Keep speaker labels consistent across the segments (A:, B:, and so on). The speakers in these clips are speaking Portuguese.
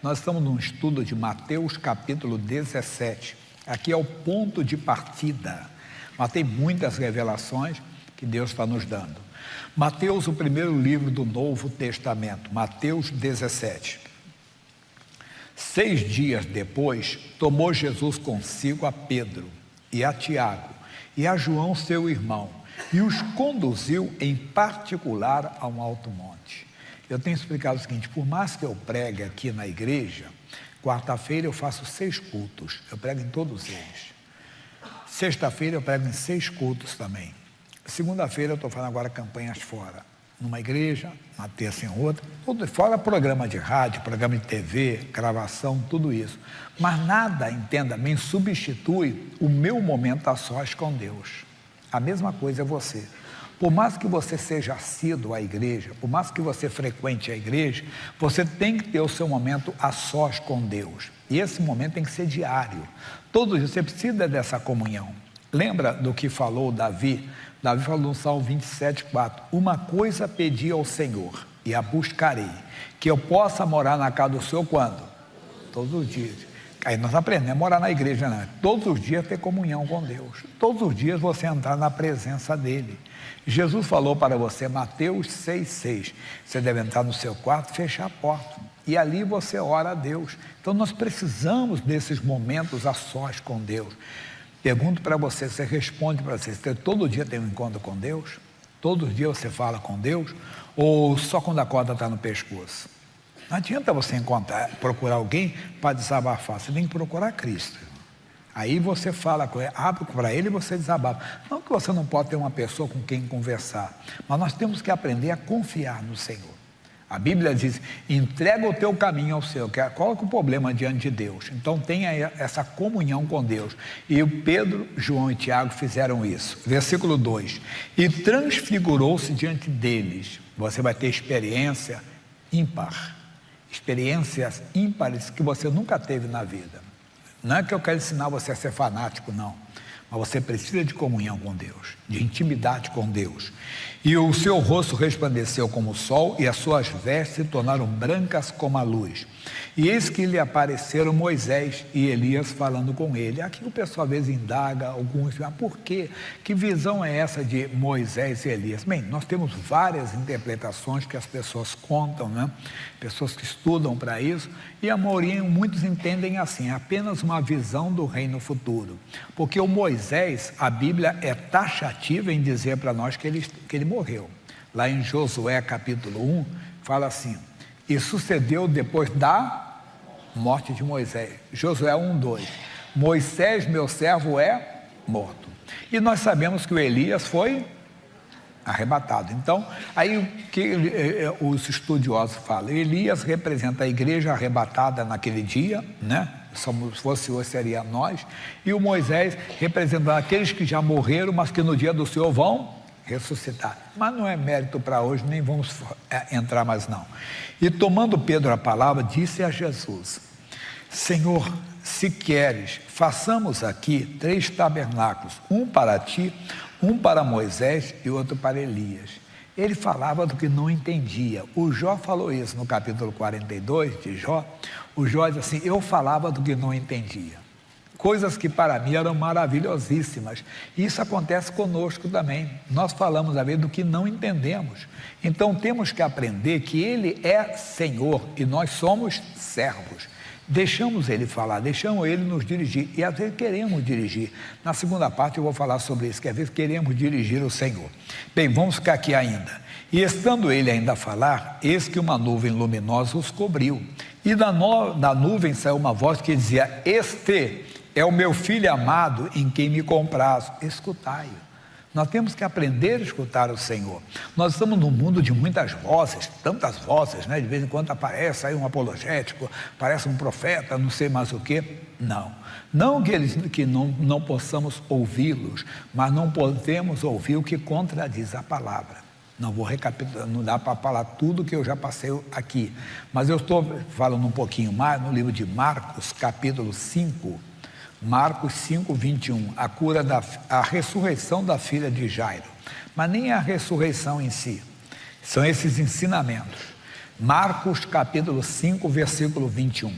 A: Nós estamos num estudo de Mateus capítulo 17. Aqui é o ponto de partida, mas tem muitas revelações que Deus está nos dando. Mateus, o primeiro livro do Novo Testamento, Mateus 17. 6 dias depois, tomou Jesus consigo a Pedro e a Tiago e a João, seu irmão, e os conduziu em particular a um alto monte. Eu tenho explicado o seguinte: por mais que eu pregue aqui na igreja, quarta-feira eu faço 6 cultos, eu prego em todos eles. Sexta-feira eu prego em 6 cultos também. Segunda-feira eu estou fazendo agora campanhas fora, numa igreja, na terça em outra, tudo fora programa de rádio, programa de TV, gravação, tudo isso. Mas nada, entenda bem, substitui o meu momento a sós com Deus. A mesma coisa é você. Por mais que você seja assíduo à igreja, por mais que você frequente a igreja, você tem que ter o seu momento a sós com Deus. E esse momento tem que ser diário. Todo dia você precisa dessa comunhão. Lembra do que falou Davi? Davi falou no Salmo 27:4: uma coisa pedi ao Senhor e a buscarei, que eu possa morar na casa do Senhor quando? Todos os dias. Aí nós aprendemos a morar na igreja, não. Todos os dias ter comunhão com Deus. Todos os dias você entrar na presença dEle. Jesus falou para você, Mateus 6,6, você deve entrar no seu quarto, fechar a porta, e ali você ora a Deus. Então nós precisamos desses momentos a sós com Deus. Pergunto para você, você responde para você todo dia tem um encontro com Deus? Todos os dias você fala com Deus? Ou só quando a corda está no pescoço? Não adianta você procurar alguém para desabafar, você tem que procurar Cristo. Aí você fala com ele, abre para ele e você desabafa. Não que você não pode ter uma pessoa com quem conversar, mas nós temos que aprender a confiar no Senhor. A Bíblia diz, entrega o teu caminho ao Senhor, coloca o problema diante de Deus. Então tenha essa comunhão com Deus. E o Pedro, João e Tiago fizeram isso. Versículo 2, e transfigurou-se diante deles. Você vai ter experiência ímpar, experiências ímpares que você nunca teve na vida. Não é que eu quero ensinar você a ser fanático, não. Mas você precisa de comunhão com Deus, de intimidade com Deus. E o seu rosto resplandeceu como o sol, e as suas vestes se tornaram brancas como a luz. E eis que lhe apareceram Moisés e Elias falando com ele. Aqui o pessoal às vezes indaga, alguns, mas por quê? Que visão é essa de Moisés e Elias? Bem, nós temos várias interpretações que as pessoas contam, né? Pessoas que estudam para isso, e a maioria, muitos entendem assim, é apenas uma visão do reino futuro. Porque o Moisés, a Bíblia é taxativa em dizer para nós que ele morreu. Lá em Josué capítulo 1, fala assim, e sucedeu depois da morte de Moisés. Josué 1:2, Moisés, meu servo, é morto. E nós sabemos que o Elias foi arrebatado. Então, aí o que os estudiosos falam? Elias representa a igreja arrebatada naquele dia, né? Se fosse hoje, seria nós. E o Moisés representando aqueles que já morreram, mas que no dia do Senhor vão ressuscitar. Mas não é mérito para hoje, nem vamos entrar mais não. E tomando Pedro a palavra, disse a Jesus, Senhor, se queres, façamos aqui 3 tabernáculos, um para ti, um para Moisés e outro para Elias. Ele falava do que não entendia. O Jó falou isso no capítulo 42 de Jó. O Jó diz assim, eu falava do que não entendia. Coisas que para mim eram maravilhosíssimas. Isso acontece conosco também. Nós falamos a vez do que não entendemos. Então temos que aprender que Ele é Senhor e nós somos servos. Deixamos Ele falar, deixamos Ele nos dirigir. E às vezes queremos dirigir. Na segunda parte eu vou falar sobre isso, que às vezes queremos dirigir o Senhor. Bem, vamos ficar aqui ainda. E estando Ele ainda a falar, eis que uma nuvem luminosa os cobriu. E da nuvem saiu uma voz que dizia, este é o meu filho amado em quem me comprazo, escutai-o. Nós temos que aprender a escutar o Senhor. Nós estamos num mundo de muitas vozes, tantas vozes, né? De vez em quando aparece aí um apologético, aparece um profeta, não sei mais o quê. Não que não possamos ouvi-los, mas não podemos ouvir o que contradiz a palavra. Não vou recapitular, não dá para falar tudo que eu já passei aqui. Mas eu estou falando um pouquinho mais no livro de Marcos, capítulo 5, Marcos 5:21, a ressurreição da filha de Jairo. Mas nem a ressurreição em si, são esses ensinamentos. Marcos capítulo 5, versículo 21.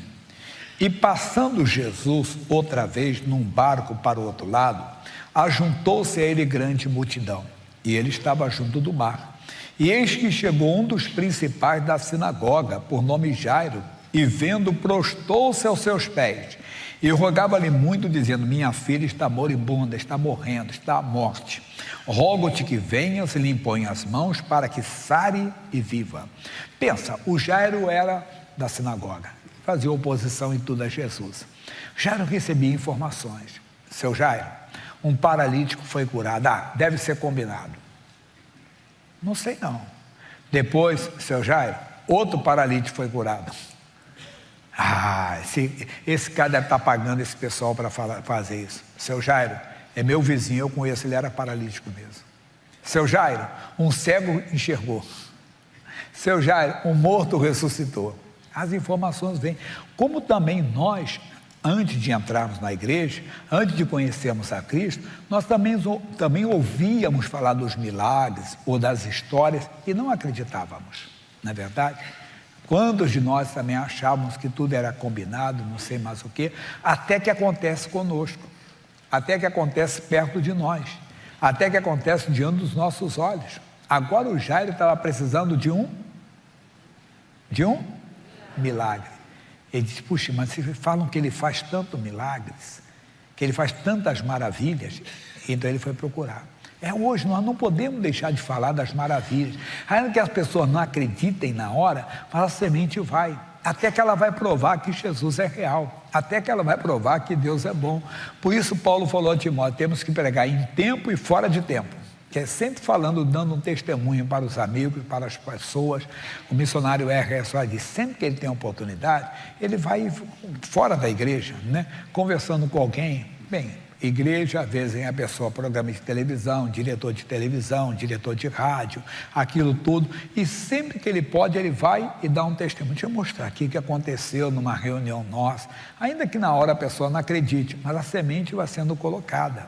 A: E passando Jesus outra vez num barco para o outro lado, ajuntou-se a ele grande multidão, e ele estava junto do mar. E eis que chegou um dos principais da sinagoga, por nome Jairo, e vendo, prostou-se aos seus pés, e rogava-lhe muito, dizendo: minha filha está moribunda, está morrendo, está à morte. Rogo-te que venhas e lhe impõe as mãos para que sare e viva. Pensa, o Jairo era da sinagoga, fazia oposição em tudo a Jesus. Jairo recebia informações. Seu Jairo, um paralítico foi curado. Deve ser combinado. Não sei não. Depois, seu Jairo, outro paralítico foi curado. Esse cara deve estar pagando esse pessoal para fazer isso. Seu Jairo, é meu vizinho, eu conheço, ele era paralítico mesmo. Seu Jairo, um cego enxergou. Seu Jairo, um morto ressuscitou. As informações vêm. Como também nós, antes de entrarmos na igreja, antes de conhecermos a Cristo, nós também ouvíamos falar dos milagres ou das histórias e não acreditávamos, não é verdade? Quantos de nós também achávamos que tudo era combinado, não sei mais o quê, até que acontece conosco, até que acontece perto de nós, até que acontece diante dos nossos olhos. Agora o Jairo estava precisando de um milagre. Ele disse: puxa, mas vocês falam que ele faz tantos milagres, que ele faz tantas maravilhas. Então ele foi procurar. Hoje nós não podemos deixar de falar das maravilhas, ainda que as pessoas não acreditem na hora, mas a semente vai, até que ela vai provar que Jesus é real, até que ela vai provar que Deus é bom. Por isso Paulo falou a Timóteo: temos que pregar em tempo e fora de tempo, que é sempre falando, dando um testemunho para os amigos, para as pessoas. O missionário R.S. diz, sempre que ele tem oportunidade, ele vai fora da igreja, né? Conversando com alguém. Igreja, às vezes vem a pessoa, programa de televisão, diretor de rádio, aquilo tudo, e sempre que ele pode, ele vai e dá um testemunho. Deixa eu mostrar aqui o que aconteceu numa reunião nossa, ainda que na hora a pessoa não acredite, mas a semente vai sendo colocada.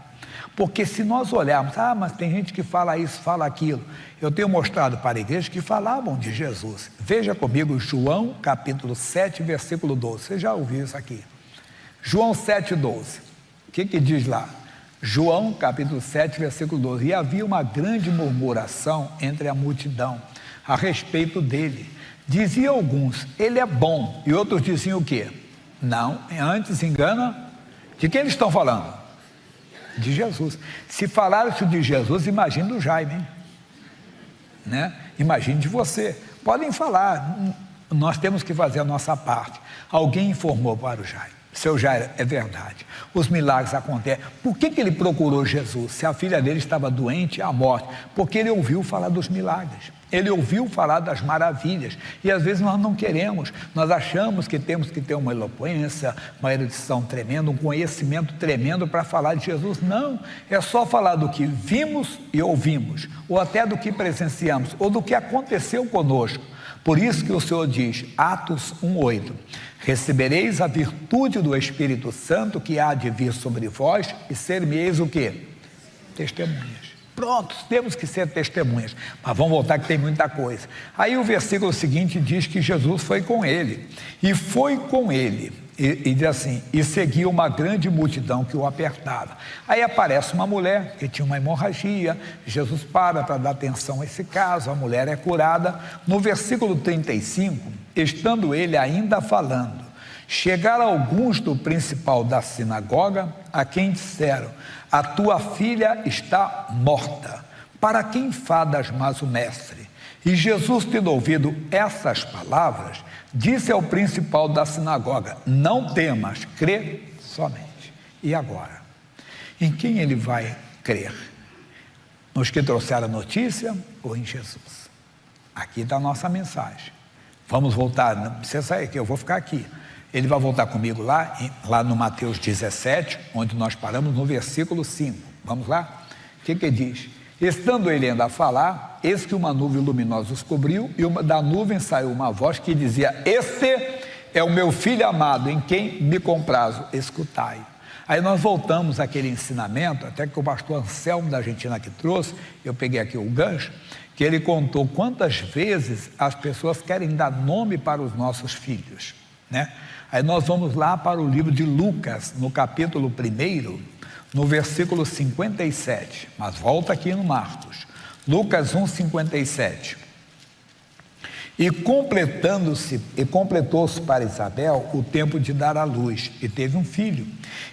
A: Porque se nós olharmos, mas tem gente que fala isso, fala aquilo. Eu tenho mostrado para a igreja que falavam de Jesus. Veja comigo João capítulo 7, versículo 12. Você já ouviu isso aqui? João 7, 12. O que diz lá? João capítulo 7, versículo 12. E havia uma grande murmuração entre a multidão a respeito dele. Diziam alguns: ele é bom. E outros diziam o quê? Não, antes engana. De quem eles estão falando? De Jesus. Se falaram isso de Jesus, imagine do Jaime, hein? Né? Imagine de você. Podem falar, nós temos que fazer a nossa parte. Alguém informou para o Jaime: seu Jairo, é verdade, os milagres acontecem. Por que ele procurou Jesus? Se a filha dele estava doente, à morte, porque ele ouviu falar dos milagres, ele ouviu falar das maravilhas. E às vezes nós não queremos, nós achamos que temos que ter uma eloquência, uma erudição tremenda, um conhecimento tremendo para falar de Jesus. Não, é só falar do que vimos e ouvimos, ou até do que presenciamos, ou do que aconteceu conosco. Por isso que o Senhor diz, Atos 1:8, recebereis a virtude do Espírito Santo que há de vir sobre vós, e ser-me-eis o quê? Testemunhas. Pronto, temos que ser testemunhas. Mas vamos voltar que tem muita coisa. Aí o versículo seguinte diz que Jesus foi com ele, e foi com ele, e diz assim, e seguia uma grande multidão que o apertava. Aí aparece uma mulher que tinha uma hemorragia. Jesus para dar atenção a esse caso, a mulher é curada. No versículo 35, estando ele ainda falando, chegaram alguns do principal da sinagoga, a quem disseram: a tua filha está morta, para quem fadas mais o mestre? E Jesus, tendo ouvido essas palavras, disse ao principal da sinagoga: não temas, crê somente. E agora? Em quem ele vai crer? Nos que trouxeram a notícia ou em Jesus? Aqui está a nossa mensagem. Vamos voltar, não precisa sair aqui, eu vou ficar aqui. Ele vai voltar comigo lá no Mateus 17, onde nós paramos no versículo 5. Vamos lá? O que diz? Estando ele ainda a falar, eis que uma nuvem luminosa os cobriu, e da nuvem saiu uma voz que dizia: este é o meu filho amado, em quem me comprazo, escutai. Aí nós voltamos àquele ensinamento, até que o pastor Anselmo da Argentina que trouxe, eu peguei aqui o gancho, que ele contou quantas vezes as pessoas querem dar nome para os nossos filhos, né? Aí nós vamos lá para o livro de Lucas, no capítulo 1, no versículo 57, mas volta aqui no Marcos, Lucas 1:57. E completou-se para Isabel o tempo de dar à luz, e teve um filho.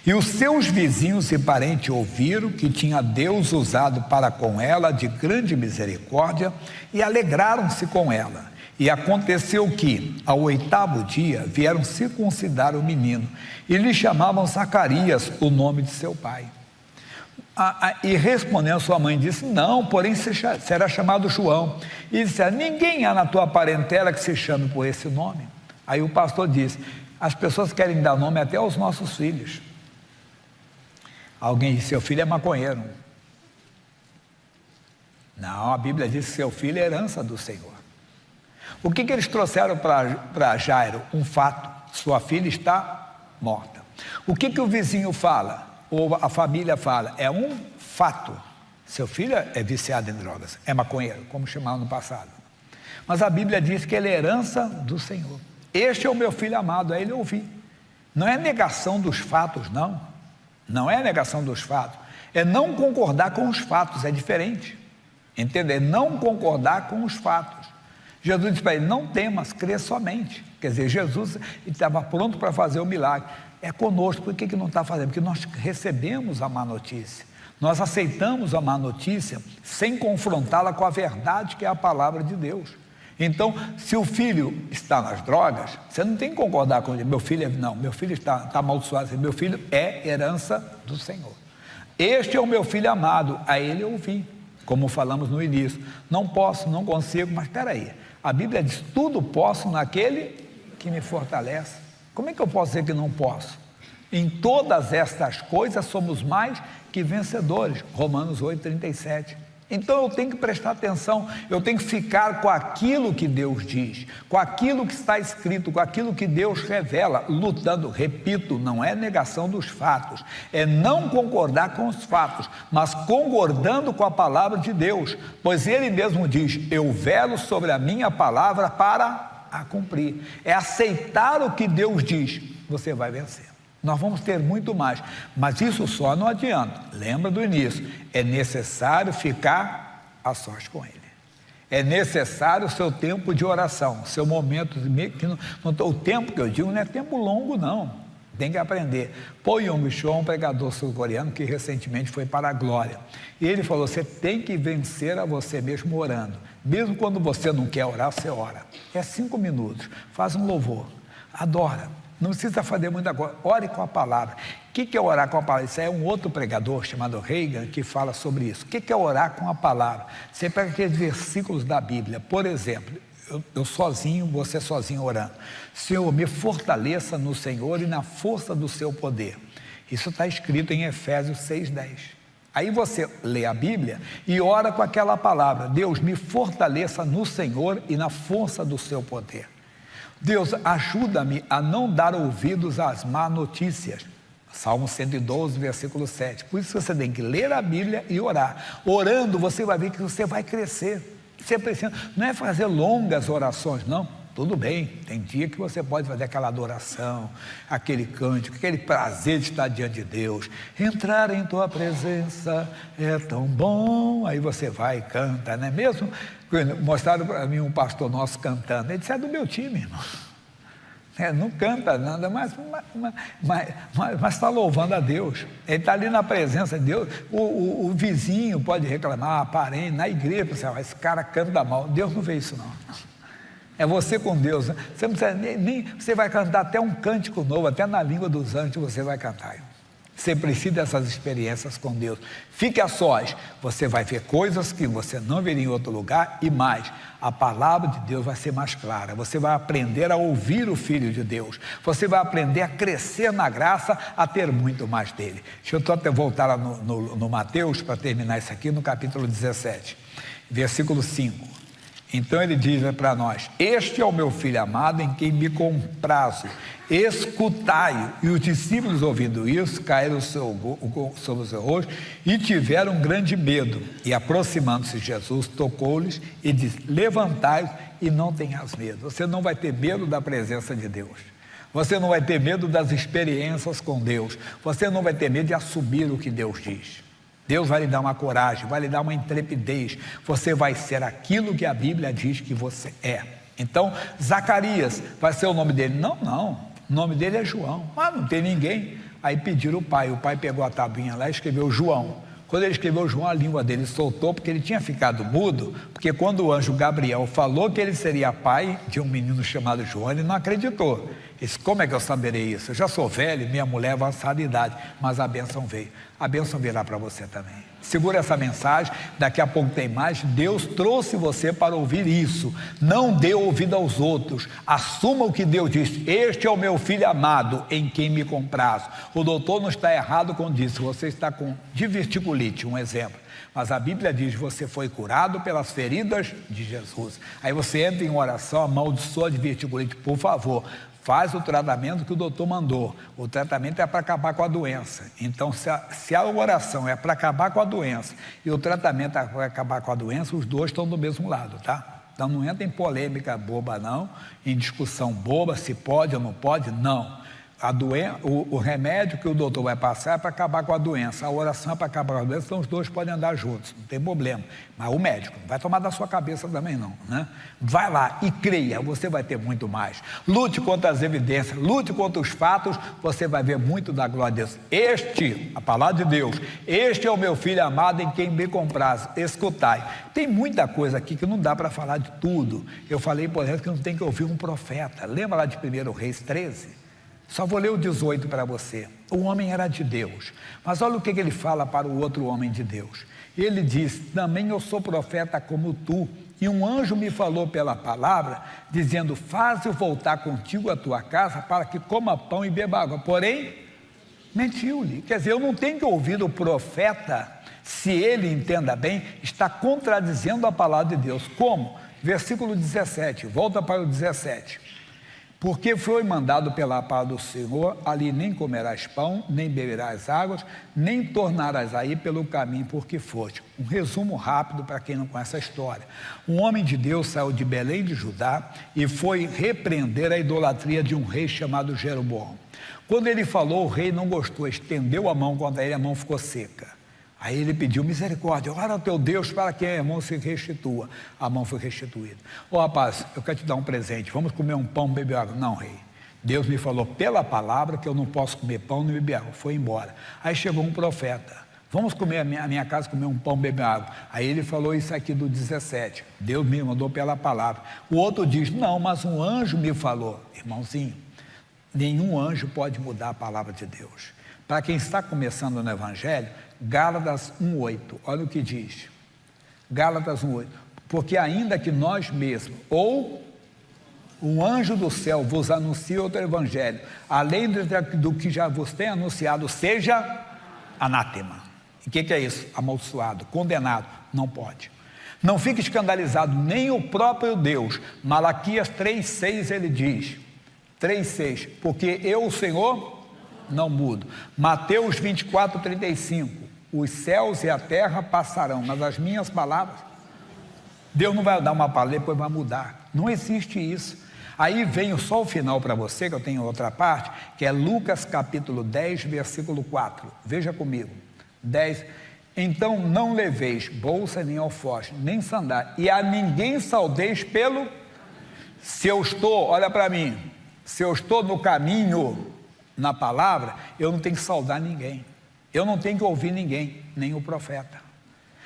A: E os seus vizinhos e parentes ouviram que tinha Deus usado para com ela de grande misericórdia, e alegraram-se com ela. E aconteceu que, ao 8º dia, vieram circuncidar o menino, e lhe chamavam Zacarias, o nome de seu pai. E respondendo sua mãe, disse: não, porém será chamado João. E disse: ninguém há na tua parentela que se chame por esse nome. Aí o pastor disse: as pessoas querem dar nome até aos nossos filhos. Alguém disse: seu filho é maconheiro. Não, a Bíblia diz que seu filho é herança do Senhor. O que eles trouxeram para Jairo? Um fato: sua filha está morta. O que o vizinho fala? Ou a família fala? É um fato: seu filho é viciado em drogas, é maconheiro, como chamavam no passado. Mas a Bíblia diz que ele é herança do Senhor. Este é o meu filho amado, a ele eu ouvi. Não é negação dos fatos, não. Não é negação dos fatos. É não concordar com os fatos, é diferente. Entender? Não concordar com os fatos. Jesus disse para ele: não temas, crê somente. Quer dizer, Jesus estava pronto para fazer o milagre. É conosco. Por que não está fazendo? Porque nós recebemos a má notícia, nós aceitamos a má notícia sem confrontá-la com a verdade, que é a palavra de Deus. Então, se o filho está nas drogas, você não tem que concordar com ele. Meu filho meu filho está amaldiçoado. Meu filho é herança do Senhor. Este é o meu filho amado, a ele eu ouvi, como falamos no início. Não posso, não consigo, mas espera aí, a Bíblia diz: tudo posso naquele que me fortalece. Como é que eu posso dizer que não posso? Em todas estas coisas somos mais que vencedores. Romanos 8:37. Então eu tenho que prestar atenção, eu tenho que ficar com aquilo que Deus diz, com aquilo que está escrito, com aquilo que Deus revela, lutando. Repito, não é negação dos fatos, é não concordar com os fatos, mas concordando com a palavra de Deus, pois Ele mesmo diz: eu velo sobre a minha palavra para a cumprir. É aceitar o que Deus diz, você vai vencer. Nós vamos ter muito mais, mas isso só não adianta. Lembra do início: é necessário ficar a sós com Ele. É necessário o seu tempo de oração, seu momento o tempo que eu digo não é tempo longo, não. Tem que aprender. Po Yong Cho, um pregador sul-coreano que recentemente foi para a glória, e ele falou: você tem que vencer a você mesmo orando. Mesmo quando você não quer orar, você ora. É 5 minutos, faz um louvor, adora. Não precisa fazer muito agora, ore com a palavra. O que é orar com a palavra? Isso aí é um outro pregador chamado Reagan que fala sobre isso. O que é orar com a palavra? Você pega aqueles versículos da Bíblia, por exemplo, eu sozinho, você sozinho orando: Senhor, me fortaleça no Senhor e na força do seu poder. Isso está escrito em Efésios 6:10. Aí você lê a Bíblia e ora com aquela palavra: Deus, me fortaleça no Senhor e na força do seu poder. Deus, ajuda-me a não dar ouvidos às má notícias. Salmo 112, versículo 7. Por isso você tem que ler a Bíblia e orar. Orando, você vai ver que você vai crescer. Você precisa, não é fazer longas orações, não. Tudo bem, tem dia que você pode fazer aquela adoração, aquele cântico, aquele prazer de estar diante de Deus. Entrar em tua presença é tão bom. Aí você vai e canta, não é mesmo? Mostraram para mim um pastor nosso cantando. Ele disse: é do meu time, irmão. Não canta nada, mas está louvando a Deus. Ele está ali na presença de Deus. O vizinho pode reclamar, parente, na igreja, pessoal, esse cara canta mal. Deus não vê isso, não. É você com Deus, né? Você não precisa você vai cantar até um cântico novo, até na língua dos anjos você vai cantar. Você precisa dessas experiências com Deus. Fique a sós, você vai ver coisas que você não veria em outro lugar, e mais, a palavra de Deus vai ser mais clara. Você vai aprender a ouvir o Filho de Deus, você vai aprender a crescer na graça, a ter muito mais dele. Deixa eu até voltar lá no Mateus, para terminar isso aqui, no capítulo 17, versículo 5. Então ele diz para nós: este é o meu filho amado em quem me comprazo, escutai-o. E os discípulos, ouvindo isso, caíram sobre o seu rosto e tiveram grande medo. E aproximando-se Jesus, tocou-lhes e disse: levantai-vos e não tenhas medo. Você não vai ter medo da presença de Deus. Você não vai ter medo das experiências com Deus. Você não vai ter medo de assumir o que Deus diz. Deus vai lhe dar uma coragem, vai lhe dar uma intrepidez. Você vai ser aquilo que a Bíblia diz que você é. Então, Zacarias, vai ser o nome dele? Não, o nome dele é João. Não tem ninguém. Aí pediram o pai pegou a tabuinha lá e escreveu João. Quando ele escreveu João, a língua dele soltou, porque ele tinha ficado mudo, porque quando o anjo Gabriel falou que ele seria pai de um menino chamado João, ele não acreditou. Ele disse: como é que eu saberei isso? Eu já sou velho, minha mulher é avançada de idade, mas a bênção veio. A bênção virá para você também. Segura essa mensagem, daqui a pouco tem mais. Deus trouxe você para ouvir isso. Não dê ouvido aos outros. Assuma o que Deus disse: este é o meu filho amado, em quem me comprazo. O doutor não está errado quando disse: você está com diverticulite, um exemplo. Mas a Bíblia diz: você foi curado pelas feridas de Jesus. Aí você entra em oração, amaldiçoa a diverticulite. Por favor, faz o tratamento que o doutor mandou. O tratamento é para acabar com a doença. Então, se a oração é para acabar com a doença e o tratamento é para acabar com a doença, os dois estão do mesmo lado, tá? Então não entra em polêmica boba não, em discussão boba, se pode ou não pode, não. O remédio que o doutor vai passar é para acabar com a doença, a oração é para acabar com a doença, então os dois podem andar juntos, não tem problema. Mas o médico não vai tomar da sua cabeça também não, né? Vai lá e creia, você vai ter muito mais. Lute contra as evidências, lute contra os fatos, você vai ver muito da glória de Deus. A palavra de Deus, este é o meu filho amado em quem me compraz, escutai. Tem muita coisa aqui que não dá para falar de tudo. Eu falei, por exemplo, que não tem que ouvir um profeta. Lembra lá de 1 Reis 13? Só vou ler o 18 para você. O homem era de Deus, mas olha o que ele fala para o outro homem de Deus. Ele diz: também eu sou profeta como tu, e um anjo me falou pela palavra, dizendo: faze-o voltar contigo à tua casa, para que coma pão e beba água. Porém, mentiu-lhe. Quer dizer, eu não tenho que ouvir o profeta, se ele, entenda bem, está contradizendo a palavra de Deus. Como? Versículo 17, volta para o 17. Porque foi mandado pela palavra do Senhor: ali nem comerás pão, nem beberás águas, nem tornarás a ir pelo caminho por que foste. Um resumo rápido para quem não conhece a história. Um homem de Deus saiu de Belém de Judá e foi repreender a idolatria de um rei chamado Jeroboão. Quando ele falou, o rei não gostou, estendeu a mão contra ele, a mão ficou seca. Aí ele pediu misericórdia: ora ao teu Deus para que a mão se restitua. A mão foi restituída. Rapaz, eu quero te dar um presente, vamos comer um pão, beber água. Não, rei, Deus me falou pela palavra que eu não posso comer pão nem beber água. Foi embora. Aí chegou um profeta: vamos comer a minha casa, comer um pão, beber água. Aí ele falou isso aqui do 17, Deus me mandou pela palavra. O outro diz: não, mas um anjo me falou. Irmãozinho, nenhum anjo pode mudar a palavra de Deus. Para quem está começando no Evangelho, Gálatas 1,8, olha o que diz. Gálatas 1,8: porque ainda que nós mesmos, ou um anjo do céu vos anuncie outro evangelho, além do que já vos tem anunciado, seja anátema. E o que é isso? Amaldiçoado, condenado. Não pode. Não fique escandalizado, nem o próprio Deus. Malaquias 3,6 ele diz, 3,6, porque eu, o Senhor, não mudo. Mateus 24,35, os céus e a terra passarão, mas as minhas palavras, Deus não vai dar uma palavra e depois vai mudar. Não existe isso. Aí vem só o final para você, que eu tenho outra parte, que é Lucas capítulo 10, versículo 4. Veja comigo. 10. Então não leveis bolsa, nem alforje, nem sandália, e a ninguém saudeis pelo... Se eu estou, olha para mim, se eu estou no caminho, na palavra, eu não tenho que saudar ninguém. Eu não tenho que ouvir ninguém, nem o profeta.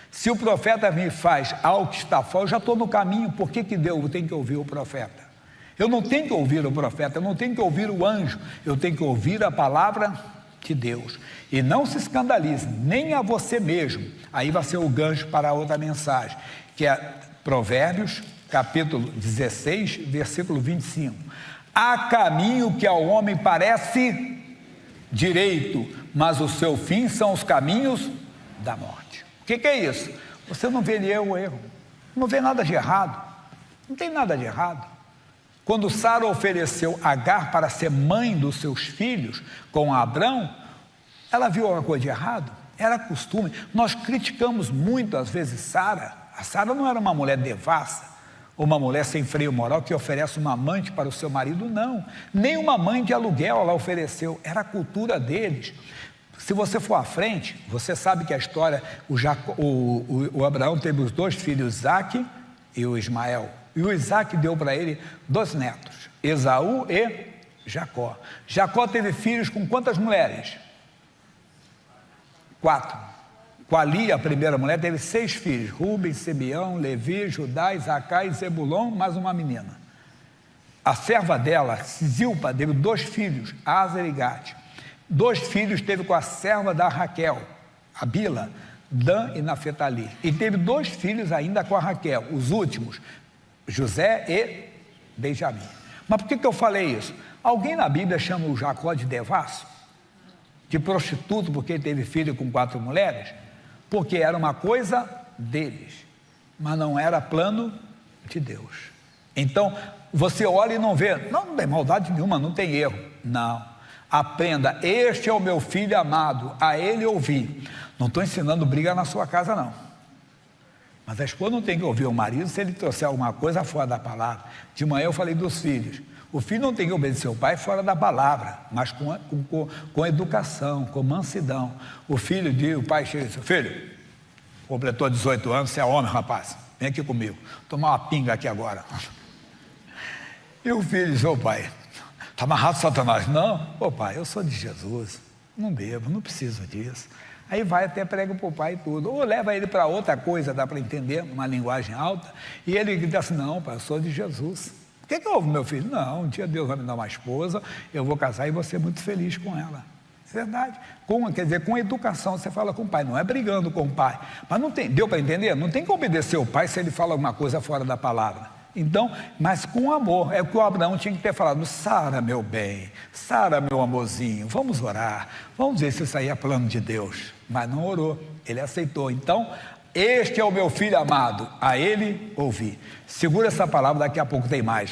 A: Se o profeta me faz algo que está fora, eu já estou no caminho. Por que Deus tem que ouvir o profeta? Eu não tenho que ouvir o profeta, eu não tenho que ouvir o anjo, eu tenho que ouvir a palavra de Deus. E não se escandalize, nem a você mesmo. Aí vai ser o gancho para a outra mensagem, que é Provérbios, capítulo 16, versículo 25. Há caminho que ao homem parece direito, mas o seu fim são os caminhos da morte. O que é isso? Você não vê o erro, não vê nada de errado. Não tem nada de errado. Quando Sara ofereceu Agar para ser mãe dos seus filhos com Abrão, ela viu alguma coisa de errado? Era costume. Nós criticamos muito às vezes Sara. A Sara não era uma mulher devassa, ou uma mulher sem freio moral que oferece uma amante para o seu marido, não. Nem uma mãe de aluguel ela ofereceu, era a cultura deles. Se você for à frente, você sabe que a história, o Abraão teve os 2 filhos, Isaque e o Ismael. E o Isaque deu para ele 2 netos, Esaú e Jacó. Jacó teve filhos com quantas mulheres? 4. Com a Lia, a primeira mulher, teve 6 filhos, Rubem, Simeão, Levi, Judá, Isacar e Zebulon, mais uma menina. A serva dela, Zilpa, teve 2 filhos, Aser e Gade. 2 filhos teve com a serva da Raquel, a Bila, Dan e Naphtali. E teve 2 filhos ainda com a Raquel, os últimos, José e Benjamim. Mas por que eu falei isso? Alguém na Bíblia chama o Jacó de devasso? De prostituto porque ele teve filho com 4 mulheres? Porque era uma coisa deles, mas não era plano de Deus. Então, você olha e não vê, não tem maldade nenhuma, não tem erro. Não, aprenda, este é o meu filho amado, a ele ouvi. Não estou ensinando briga na sua casa, não. Mas a esposa não tem que ouvir o marido se ele trouxer alguma coisa fora da palavra. De manhã eu falei dos filhos. O filho não tem que obedecer o pai fora da palavra, mas com educação, com mansidão. O pai chega e diz: filho, completou 18 anos, você é homem, rapaz, vem aqui comigo, tomar uma pinga aqui agora. E o filho diz: ô pai, está amarrado Satanás? Não, ô pai, eu sou de Jesus, não bebo, não preciso disso. Aí vai até prega para o pai e tudo, ou leva ele para outra coisa, dá para entender, uma linguagem alta, e ele diz assim: não pai, eu sou de Jesus. O que houve, meu filho? Não, um dia Deus vai me dar uma esposa, eu vou casar e vou ser muito feliz com ela. É verdade. Quer dizer, com educação você fala com o pai, não é brigando com o pai. Mas não tem, deu para entender? Não tem que obedecer o pai se ele fala alguma coisa fora da palavra. Então, mas com amor, é o que o Abraão tinha que ter falado: Sara, meu bem, Sara, meu amorzinho, vamos orar, vamos ver se isso aí é plano de Deus. Mas não orou, ele aceitou. Então, este é o meu filho amado, a ele ouvi. Segura essa palavra, daqui a pouco tem mais.